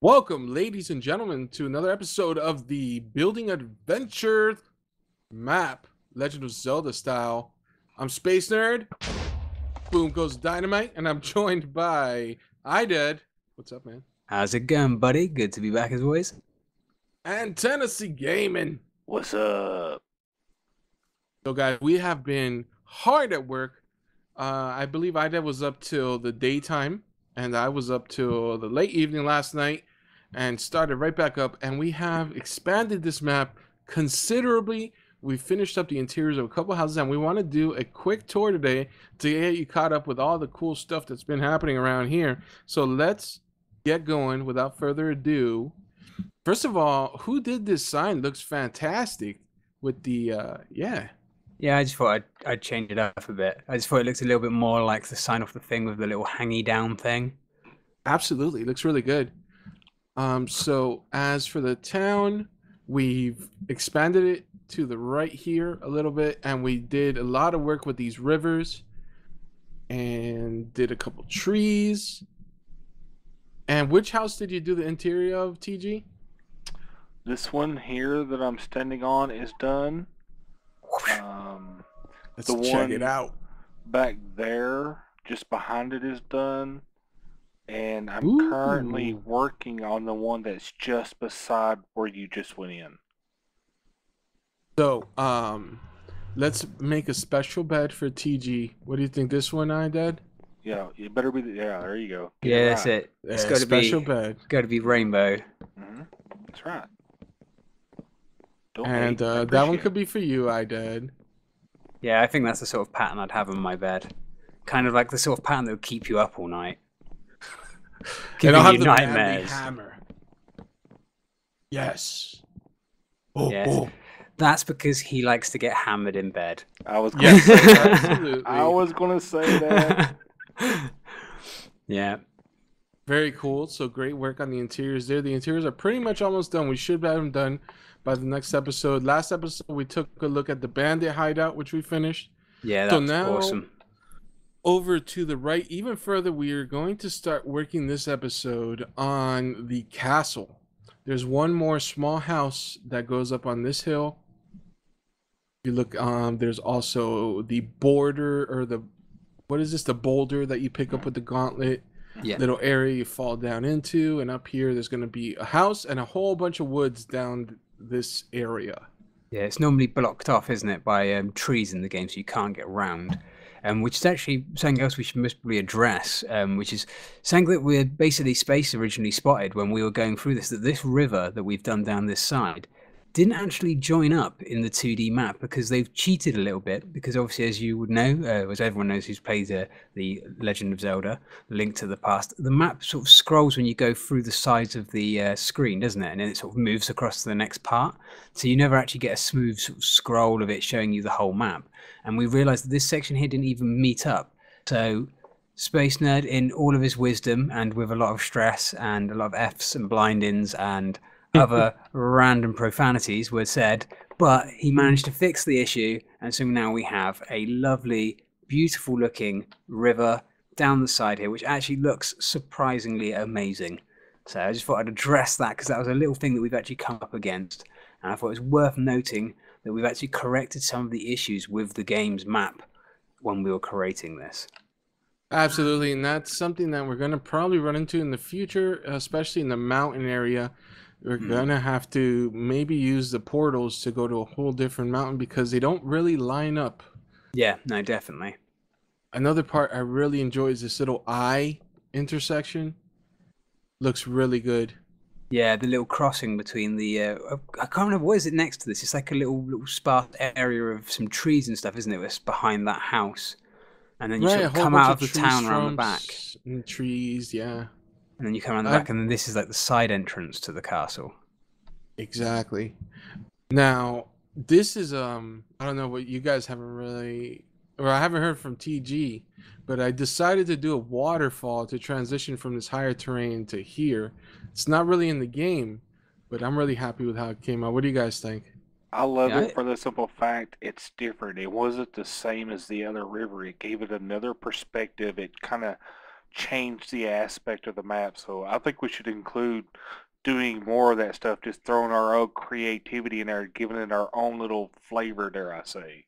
Welcome, ladies and gentlemen, to another episode of the Building Adventure map, Legend of Zelda style. I'm Space Nerd. Boom goes dynamite, and I'm joined by IDED. What's up, man? How's it going, buddy? Good to be back as always. And Tennessee Gaming. What's up? So, guys, we have been hard at work. I believe IDED was up till the daytime, and I was up till the late evening last night, and started right back up. And we have expanded this map considerably. We finished up the interiors of a couple houses, and we want to do a quick tour today to get you caught up with all the cool stuff that's been happening around here. So let's get going without further ado. First of all, who did this sign? Looks fantastic with the Yeah, I just thought I'd change it up a bit. I just thought it looked a little bit more like the sign off the thing with the little hangy down thing. Absolutely, it looks really good. So as for the town, we've expanded it to the right here a little bit, and we did a lot of work with these rivers and did a couple trees. And which house did you do the interior of, TG? This one here that I'm standing on is done. Let's the check one it out. back there, just behind it, is done. And I'm currently Ooh. working on the one that's just beside where you just went in. So, let's make a special bed for TG. What do you think? This one, IDED? Yeah, it better be. Yeah, there you go. Get Yeah, it that's right. it. It's Yeah, got to special be bed. rainbow. That's right. Don't And hate, that one appreciate could be for you, IDED. Yeah, I think that's the sort of pattern I'd have on my bed. Kind of like the sort of pattern that would keep you up all night. And Giving I'll have you the manly nightmares. hammer. Yes. Oh, Yes. oh. That's because he likes to get hammered in bed. I was gonna Yes, say that. absolutely. I was gonna say that. Yeah. Very cool. So great work on the interiors there. The interiors are pretty much almost done. We should have them done by the next episode. Last episode, we took a look at the bandit hideout, which we finished. Yeah, So that's now, awesome. over to the right, even further, we are going to start working this episode on the castle. There's one more small house that goes up on this hill. If you look, there's also the border, or the, what is this? The boulder that you pick up with the gauntlet. Yeah. Little area you fall down into, and up here there's going to be a house and a whole bunch of woods down this area. Yeah, it's normally blocked off, isn't it, by trees in the game, so you can't get around. Which is actually something else we should most probably address, which is something that we had basically Space originally spotted when we were going through this, that this river that we've done down this side didn't actually join up in the 2D map because they've cheated a little bit, because obviously, as you would know, as everyone knows who's played the Legend of Zelda, Link to the Past, the map sort of scrolls when you go through the sides of the screen, doesn't it? And then it sort of moves across to the next part. So you never actually get a smooth sort of scroll of it showing you the whole map. And we realized that this section here didn't even meet up. So Space Nerd, in all of his wisdom and with a lot of stress and a lot of Fs and blindings and other random profanities were said, but he managed to fix the issue, and so now we have a lovely, beautiful looking river down the side here, which actually looks surprisingly amazing. So I just thought I'd address that, because that was a little thing that we've actually come up against, and I thought it was worth noting that we've actually corrected some of the issues with the game's map when we were creating this. Absolutely, and that's something that we're going to probably run into in the future, especially in the mountain area. We're going to have to maybe use the portals to go to a whole different mountain because they don't really line up. Yeah, no, definitely. Another part I really enjoy is this little eye intersection. Looks really good. Yeah, the little crossing between the I can't remember, what is it next to this? It's like a little sparse area of some trees and stuff, isn't it? It's behind that house, and then you Right, sort a of whole come bunch out of of the tree town around the back, stumps and trees, yeah. and then you come around the back, and then this is like the side entrance to the castle. Exactly. Now, this is I don't know what you guys haven't really, or I haven't heard from TG, but I decided to do a waterfall to transition from this higher terrain to here. It's not really in the game, but I'm really happy with how it came out. What do you guys think? I love Yeah, it for the simple fact it's different. It wasn't the same as the other river. It gave it another perspective. It kind of change the aspect of the map. So I think we should include doing more of that stuff, just throwing our own creativity in there, giving it our own little flavor, dare I say.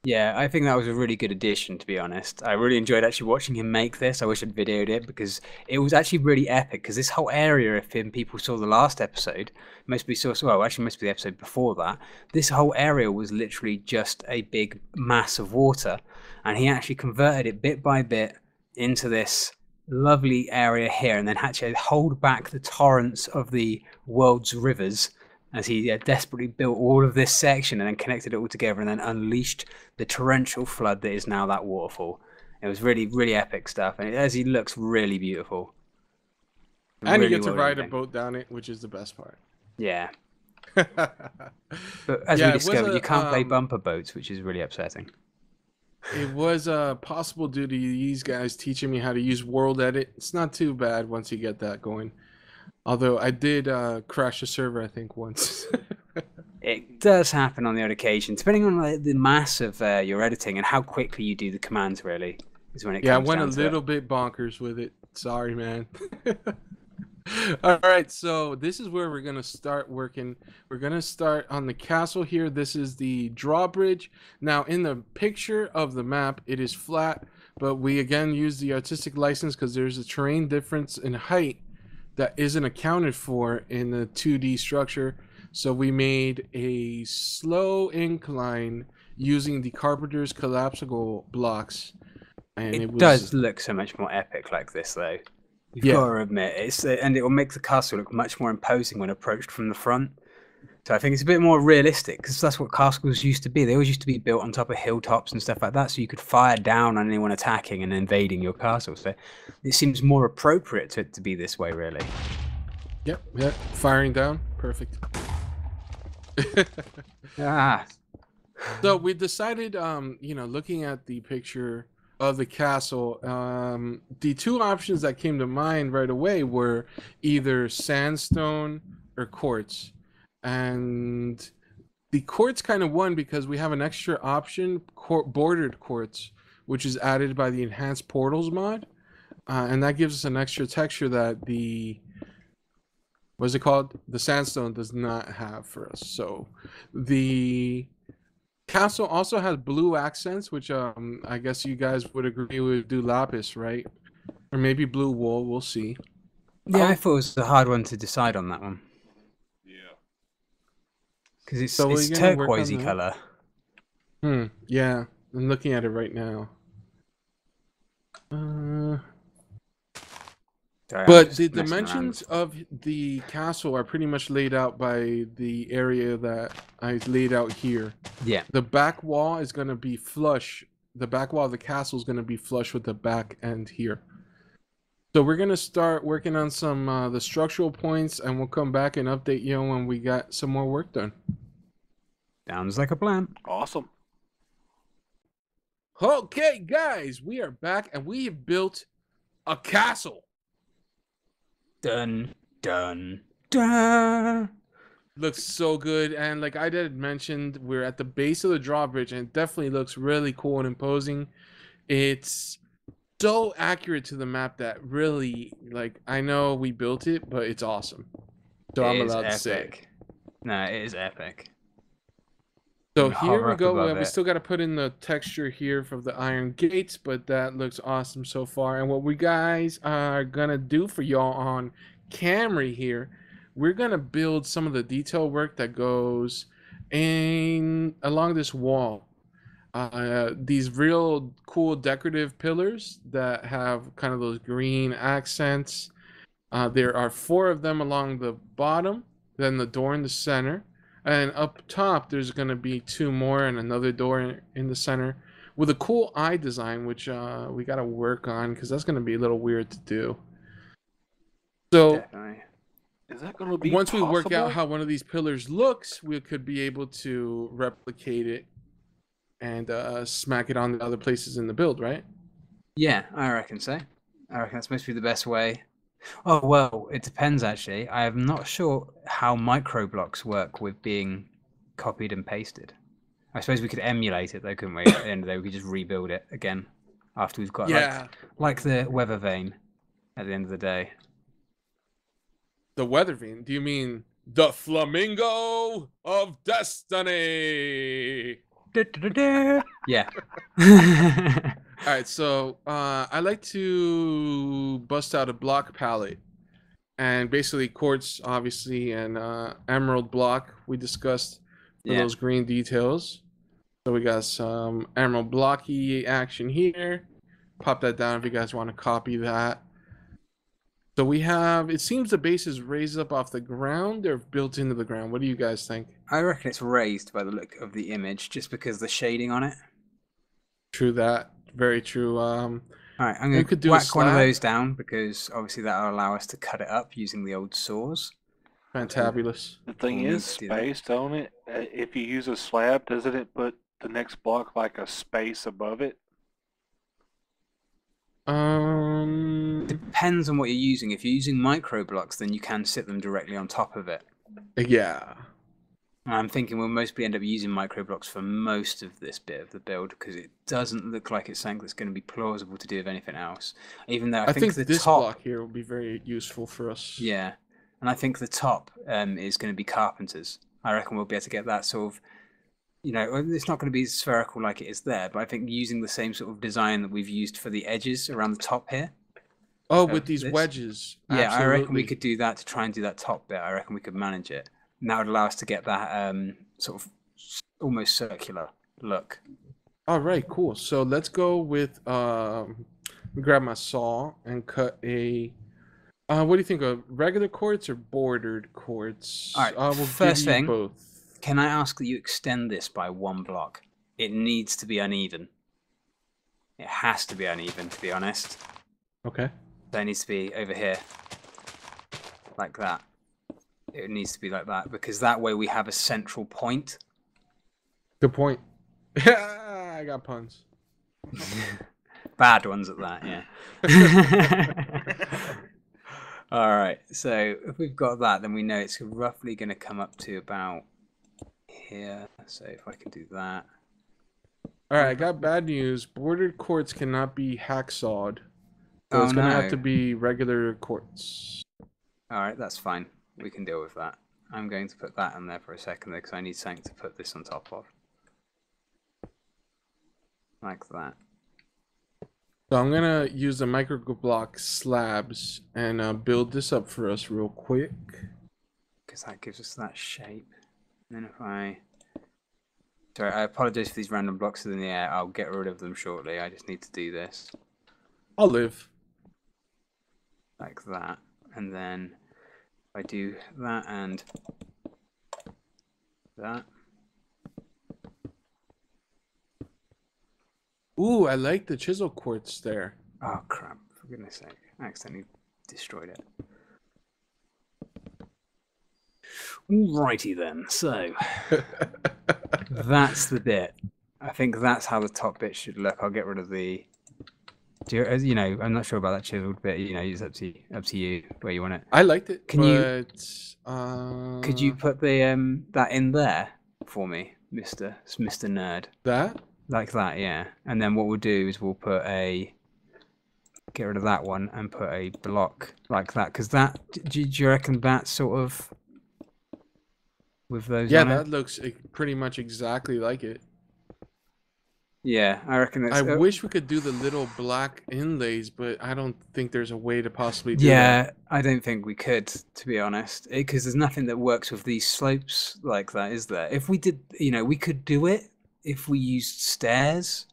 Yeah, I think that was a really good addition, to be honest. I really enjoyed actually watching him make this. I wish I'd videoed it because it was actually really epic. Because this whole area, if people saw the last episode, most people saw, well, actually, most of the episode before that, this whole area was literally just a big mass of water. And he actually converted it bit by bit into this lovely area here and then had to hold back the torrents of the world's rivers as he desperately built all of this section and then connected it all together and then unleashed the torrential flood that is now that waterfall. It was really, really epic stuff, and he looks really beautiful. And Really you get to well ride done. a boat down it, which is the best part. Yeah. But as Yeah, we it was discovered, a, you can't play bumper boats, which is really upsetting. It was possible due to these guys teaching me how to use World Edit. It's not too bad once you get that going. Although I did crash a server, I think, once. It does happen on the odd occasion, depending on the mass of your editing and how quickly you do the commands, really, is when it Yeah, I comes went a down to little it. bit bonkers with it. Sorry, man. All right, so this is where we're going to start working. We're going to start on the castle here. This is the drawbridge. Now, in the picture of the map, it is flat, but we again use the artistic license because there's a terrain difference in height that isn't accounted for in the 2D structure. So we made a slow incline using the Carpenters collapsible blocks. And It was, does look so much more epic like this, though. You've got to admit, and it will make the castle look much more imposing when approached from the front. So I think it's a bit more realistic because that's what castles used to be. They always used to be built on top of hilltops and stuff like that, so you could fire down on anyone attacking and invading your castle. So it seems more appropriate to be this way, really. Yep, firing down, perfect. Ah. So we decided, you know, looking at the picture of the castle, the two options that came to mind right away were either sandstone or quartz. And the quartz kind of won because we have an extra option, bordered quartz, which is added by the enhanced portals mod. And that gives us an extra texture that the, what's it called? The sandstone does not have for us. So the castle also has blue accents, which I guess you guys would agree would do lapis, right? Or maybe blue wool, we'll see. Yeah, I thought it was a hard one to decide on that one. Yeah. Because it's, So it's we're gonna work on turquoisey that. color. Yeah, I'm looking at it right now. Sorry, I'm But just the messing dimensions of the castle are pretty much laid out by the area that I laid out here. Yeah. The back wall is going to be flush. The back wall of the castle is going to be flush with the back end here. So we're going to start working on some the structural points, and we'll come back and update you when we got some more work done. Sounds like a plan. Awesome. Okay, guys, we are back, and we have built a castle. Dun, dun, dun. Looks so good, and like I did mentioned, we're at the base of the drawbridge, and it definitely looks really cool and imposing. It's so accurate to the map that really, like, I know we built it, but it's awesome. So I'm allowed to say it. No, it is epic. So And here hover we up go. above We it. still got to put in the texture here for the iron gates, but that looks awesome so far. And what we guys are gonna do for y'all on Camry here, we're gonna build some of the detail work that goes in along this wall. These real cool decorative pillars that have kind of those green accents. There are 4 of them along the bottom, then the door in the center. And up top, there's going to be 2 more and another door in the center with a cool eye design, which we got to work on because that's going to be a little weird to do. So Definitely. Is that going to be once we work out possible? how one of these pillars looks, we could be able to replicate it and smack it on the other places in the build, right? Yeah, I reckon so. I reckon that's supposed to be the best way. Oh, well, it depends, actually. I am not sure how MicroBlocks work with being copied and pasted. I suppose we could emulate it, though, couldn't we? At the end of the day, we could just rebuild it again after we've got, Yeah. like the weather vane. at the end of the day. The weather vane? Do you mean the flamingo of destiny? Yeah. All right, so I like to bust out a block palette, and basically quartz, obviously, and emerald block we discussed for Yeah. those green details. So we got some emerald blocky action here. Pop that down if you guys want to copy that. So we have, it seems the base is raised up off the ground or built into the ground. What do you guys think? I reckon it's raised by the look of the image, just because of the shading on it. True that. Very true. All right, I'm we going could to do a whack one of slab. those down because obviously that will allow us to cut it up using the old saws. Fantabulous. The thing We'll is, need to do that. spaced on it. If you use a slab, doesn't it put the next block like a space above it? Depends on what you're using. If you're using MicroBlocks, then you can sit them directly on top of it. Yeah. And I'm thinking we'll mostly end up using MicroBlocks for most of this bit of the build because it doesn't look like it's something that's going to be plausible to do with anything else. Even though I think the this top, block here will be very useful for us. yeah, and I think the top is going to be Carpenters. I reckon we'll be able to get that sort of, you know, it's not going to be spherical like it is there, but I think using the same sort of design that we've used for the edges around the top here. Oh, with these this. wedges. Yeah, Absolutely. I reckon we could do that to try and do that top bit. I reckon we could manage it. And that would allow us to get that sort of almost circular look. All right, cool. So let's go with grab my saw and cut a. What do you think of regular quartz or bordered quartz? All right. We'll First give you thing, both. can I ask that you extend this by 1 block? It needs to be uneven. It has to be uneven, to be honest. Okay. So it needs to be over here, like that. It needs to be like that because that way we have a central point. Good point. I got puns. Bad ones at that, yeah. All right, so if we've got that, then we know it's roughly going to come up to about here. So if I can do that. All right, I got bad news. Bordered quartz cannot be hacksawed. So it's going to have to be regular quartz. All right, that's fine. We can deal with that. I'm going to put that in there for a second because I need something to put this on top of. Like that. So I'm going to use the MicroBlock slabs and build this up for us real quick. Because that gives us that shape. And then if I... Sorry, I apologize for these random blocks in the air. I'll get rid of them shortly. I just need to do this. I'll live. Like that. And then if I do that and that. Ooh, I like the chisel quartz there. Oh crap, for goodness sake. I accidentally destroyed it. Alrighty then, so that's the bit. I think that's how the top bit should look. I'll get rid of the... You know, I'm not sure about that chiseled bit. You know, it's up to you where you want it. I liked it. Can you? Could you put the that in there for me, Mr. Nerd? That? Like that, yeah. And then what we'll do is we'll put a... Get rid of that one and put a block like that. Because that... Do you reckon that sort of... With those Yeah, on that it? looks pretty much exactly like it. Yeah, I reckon that's... I wish we could do the little black inlays, but I don't think there's a way to possibly do that. Yeah, I don't think we could, to be honest. Because there's nothing that works with these slopes like that, is there? If we did... You know, we could do it if we used stairs.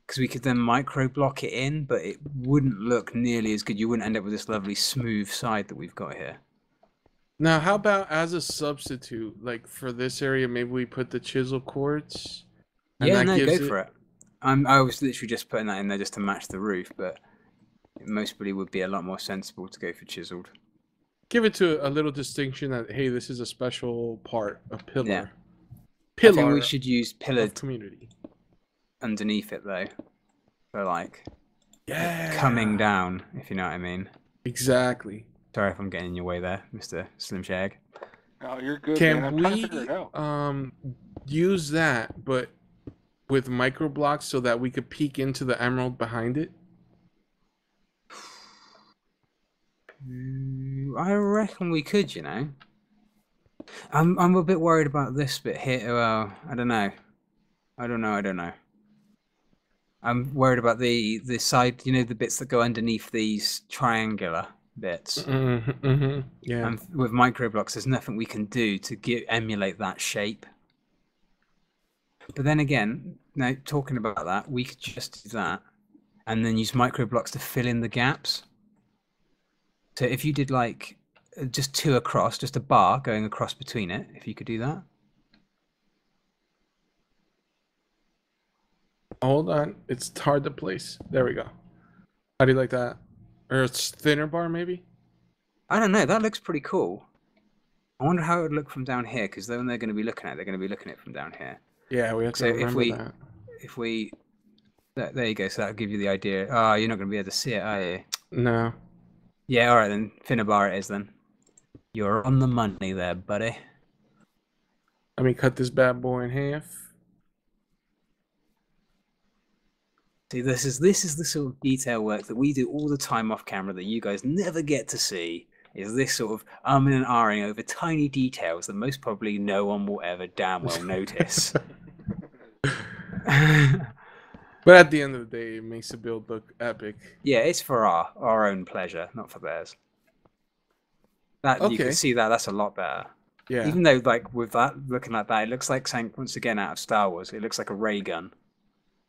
Because we could then micro-block it in, but it wouldn't look nearly as good. You wouldn't end up with this lovely smooth side that we've got here. Now, how about as a substitute, like for this area, maybe we put the chisel quartz? Yeah, no, go for it. I was literally just putting that in there just to match the roof, but it mostly would be a lot more sensible to go for chiseled. Give it to a little distinction that, hey, this is a special part, a pillar. Yeah. Pillar. I think we should use pillared community underneath it though, for like coming down, if you know what I mean. Exactly. Sorry if I'm getting in your way there, Mr. Slim Shag. Oh, you're good. Can man. I'm trying to figure it out. use that, but with MicroBlocks so that we could peek into the emerald behind it? I reckon we could, you know. I'm a bit worried about this bit here. I don't know. I don't know. I'm worried about the side, you know, the bits that go underneath these triangular bits. Yeah. And with MicroBlocks, there's nothing we can do to emulate that shape. But then again, now talking about that, we could just do that and then use MicroBlocks to fill in the gaps. So if you did like just two across, just a bar going across between it, if you could do that. Hold on, it's hard to place. There we go. How do you like that? Or a thinner bar, maybe? I don't know. That looks pretty cool. I wonder how it would look from down here, because then they're going to be looking at it, they're going to be looking at it from down here. Yeah, we have to remember that. If we, there you go. So that'll give you the idea. Oh, you're not going to be able to see it, are you? No. Yeah, all right then. Thinner bar it is then. You're on the money there, buddy. Let me cut this bad boy in half. See, this is the sort of detail work that we do all the time off camera that you guys never get to see. Is this sort of and ahhing over tiny details that most probably no one will ever damn well notice. But at the end of the day, it makes the build look epic. Yeah, it's for our own pleasure, not for theirs. That okay. You can see that's a lot better. Yeah. Even though, like, with that looking like that, it looks like something once again out of Star Wars. It looks like a ray gun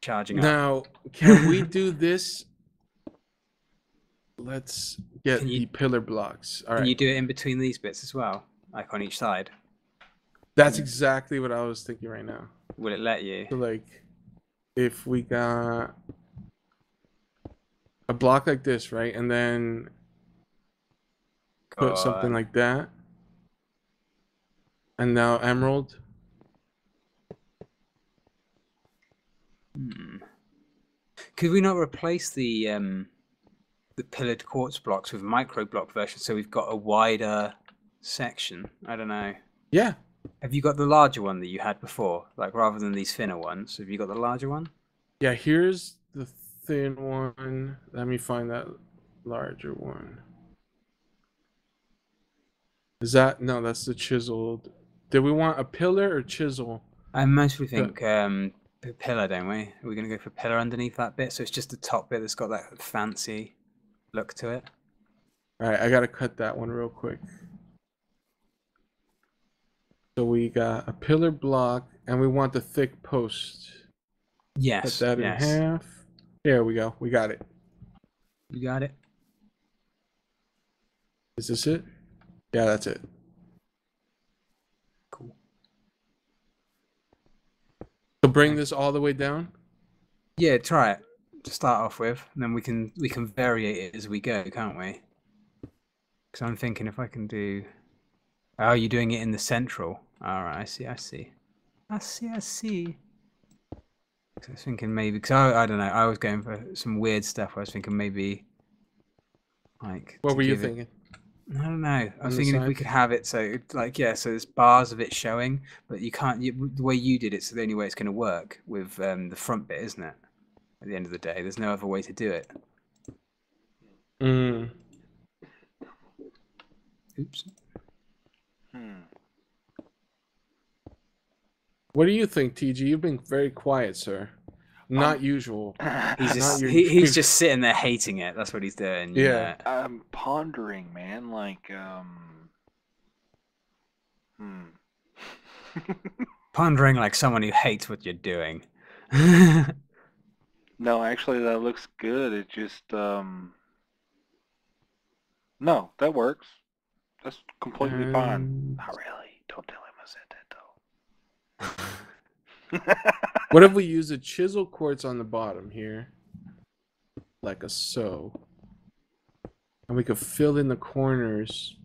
charging up. Now, can we do this? Let's get the pillar blocks. All right. Can you do it in between these bits as well, like on each side? That's exactly what I was thinking right now. Will it let you? So, like, if we got a block like this, right, and then put something like that, and now emerald. Could we not replace the pillared quartz blocks with MicroBlock version so we've got a wider section? I don't know. Yeah. Have you got the larger one that you had before? Like, rather than these thinner ones, have you got the larger one? Yeah, here's the thin one. Let me find that larger one. Is that... No, that's the chiseled. Did we want a pillar or chisel? I mostly think pillar, don't we? Are we going to go for pillar underneath that bit? So it's just the top bit that's got that fancy look to it. All right, I got to cut that one real quick. So we got a pillar block, and we want the thick post. Yes. Cut that in half. There we go. We got it. You got it. Is this it? Yeah, that's it. Cool. So bring this all the way down? Yeah, try it to start off with, and then we can variate it as we go, can't we? Because I'm thinking if I can do... Oh, you're doing it in the central. All right, I see. I see. I was thinking maybe, because I don't know, I was going for some weird stuff. I was thinking maybe, like... What were you thinking? I don't know. I was thinking if we could have it so, like, yeah, so there's bars of it showing, but you can't, the way you did it's the only way it's going to work with the front bit, isn't it? At the end of the day, there's no other way to do it. Oops. What do you think, TG? You've been very quiet, sir. Not usual. He's just sitting there hating it. That's what he's doing. Yeah. I'm pondering, man. Like, Pondering like someone who hates what you're doing. No, actually, that looks good. It just, no, that works. That's completely fine. Not really. Don't tell him I said that, though. What if we use a chisel quartz on the bottom here? Like a so. And we could fill in the corners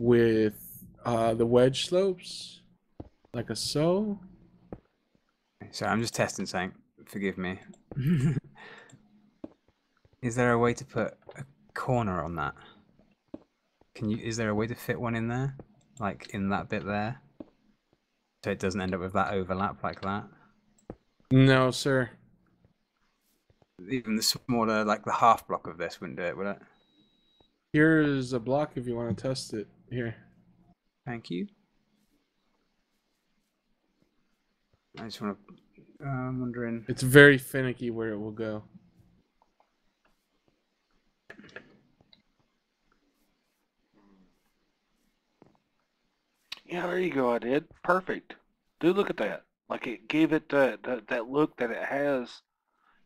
with the wedge slopes. Like a so. So I'm just testing something. Forgive me. Is there a way to put a corner on that? Is there a way to fit one in there? Like in that bit there? So it doesn't end up with that overlap like that? No, sir. Even the smaller, like the half block of this wouldn't do it, would it? Here's a block if you want to test it. Here. Thank you. I just want to. I'm wondering. It's very finicky where it will go. Yeah, there you go. I did perfect. Dude, look at that. Like it gave it that look that it has.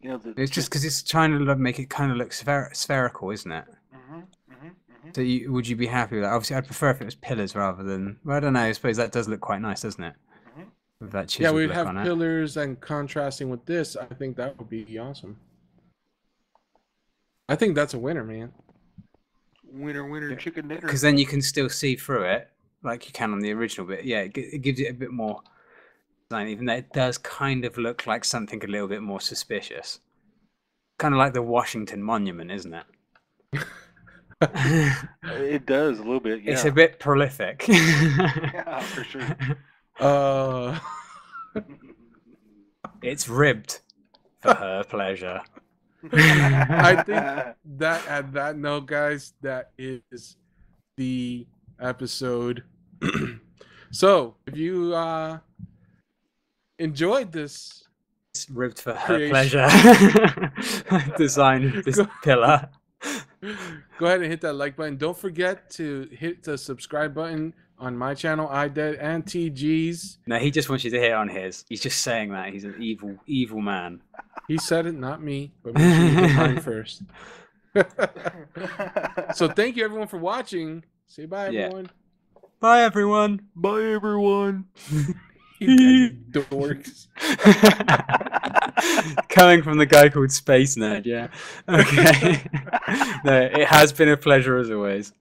You know, It's just because it's trying to make it kind of look spherical, isn't it? So would you be happy with that? Obviously, I'd prefer if it was pillars rather than. Well, I don't know. I suppose that does look quite nice, doesn't it? With that Yeah, chiseled we'd look have on it. pillars and contrasting with this. I think that would be awesome. I think that's a winner, man. Winner, chicken dinner. Because then you can still see through it like you can on the original bit. Yeah, it gives it a bit more design, even though it does kind of look like something a little bit more suspicious. Kind of like the Washington Monument, isn't it? It does a little bit, yeah. It's a bit prolific. Yeah, for sure. It's ribbed for her pleasure. I think that at that note, guys, that is the episode. So if you enjoyed this, It's ribbed for her creation. pleasure. Design of this pillar. Go ahead and hit that like button. Don't forget to hit the subscribe button on my channel, IDED and TG's. No, he just wants you to hit on his. He's just saying that. He's an evil, evil man. He said it, not me. But make sure you hit mine first. So thank you everyone for watching. Say bye, everyone. Bye, everyone. Bye, everyone. You guys are dorks. Coming from the guy called SpaceNerd, yeah. Okay. No, it has been a pleasure as always.